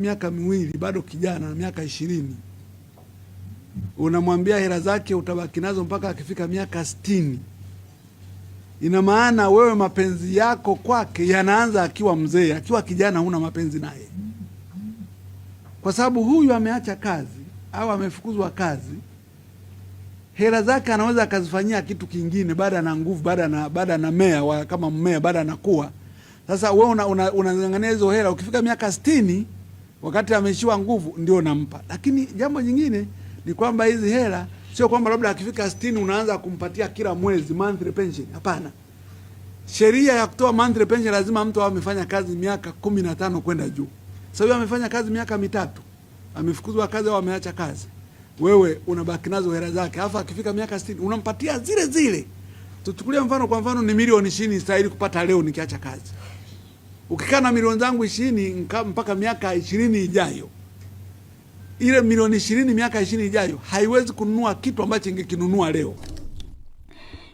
miaka miwili bado kijana na miaka 20, unamwambia hela zake utabaki nazo mpaka akifika miaka 60. Ina maana wewe mapenzi yako kwake yanaanza akiwa mzee. Akiwa kijana huna mapenzi naye, kwa sababu huyu ameacha kazi au amefukuzwa kazi. Hela zake anaweza akazifanyia kitu kingine, baada na nguvu, baada na mea kama mmea, baada anakuwa. Sasa wewe unang'ang'ania hizo hela, ukifika miaka 60 wakati ameishiwa nguvu ndio nampa. Lakini jambo jingine ni kwamba hizi hela sio kwamba labda akifika 60 unaanza kumpatia kila mwezi monthly pension. Hapana. Sheria ya kutoa monthly pension lazima mtu awe amefanya kazi miaka 15 kwenda juu. Sasa huyu amefanya kazi miaka 3, amefukuzwa kazi au ameacha kazi. Wewe unabaki nazo hela zake, alafu akifika miaka 60 unampatia zile zile. Tuchukulie mfano, kwa mfano ni milioni 20 stahili kupata leo nikiacha kazi. Ukikaa na milioni zangu 20 mpaka miaka 20 ijayo, ile milioni 20 miaka 20 ijayo haiwezi kununua kitu ambacho ingekinunua leo.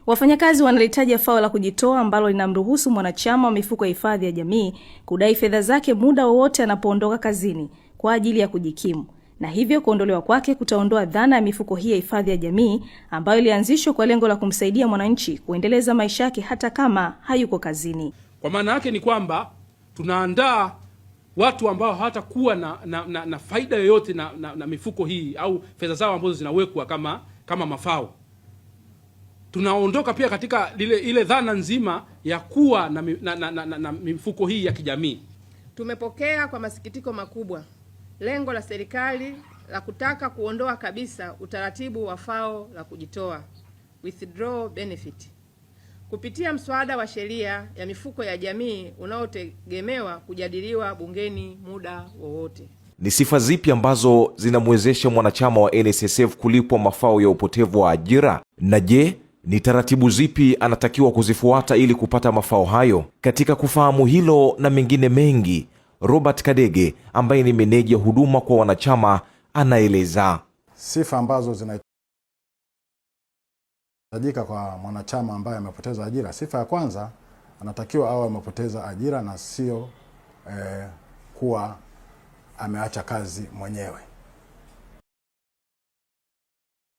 Wafanyakazi wanahitaji fao la kujitoa ambalo linamruhusu mwanachama wa mifuko ya hifadhi ya jamii kudai fedha zake muda wowote anapoondoka kazini kwa ajili ya kujikimu. Na hivyo kuondolewa kwake kutaondoa dhana ya mifuko hii ya hifadhi ya jamii ambayo ilianzishwa kwa lengo la kumsaidia mwananchi kuendeleza maisha yake hata kama hayuko kazini. Kwa maana yake ni kwamba tunaandaa watu ambao hawatakuwa na faida yoyote na mifuko hii au fedha zao ambazo zinawekwa kama mafao. Tunaondoka pia katika ile dhana nzima ya kuwa na mifuko hii ya kijamii. Tumepokea kwa masikitiko makubwa lengo la serikali la kutaka kuondoa kabisa utaratibu wa fao la kujitoa, withdrawal benefit, kupitia mswada wa sheria ya mifuko ya jamii unaotegemewa kujadiliwa bungeni muda wowote. Ni sifa zipi ambazo zinamwezesha mwanachama wa NSSF kulipwa mafao ya upotevu wa ajira? Na je, ni taratibu zipi anatakiwa kuzifuata ili kupata mafao hayo? Katika kufahamu hilo na mengine mengi, Robert Kadege ambaye ni meneja huduma kwa wanachama anaeleza sifa ambazo zinahitajika kwa mwanachama ambaye amepoteza ajira. Sifa ya kwanza, anatakiwa awe amepoteza ajira na sio kuwa ameacha kazi mwenyewe.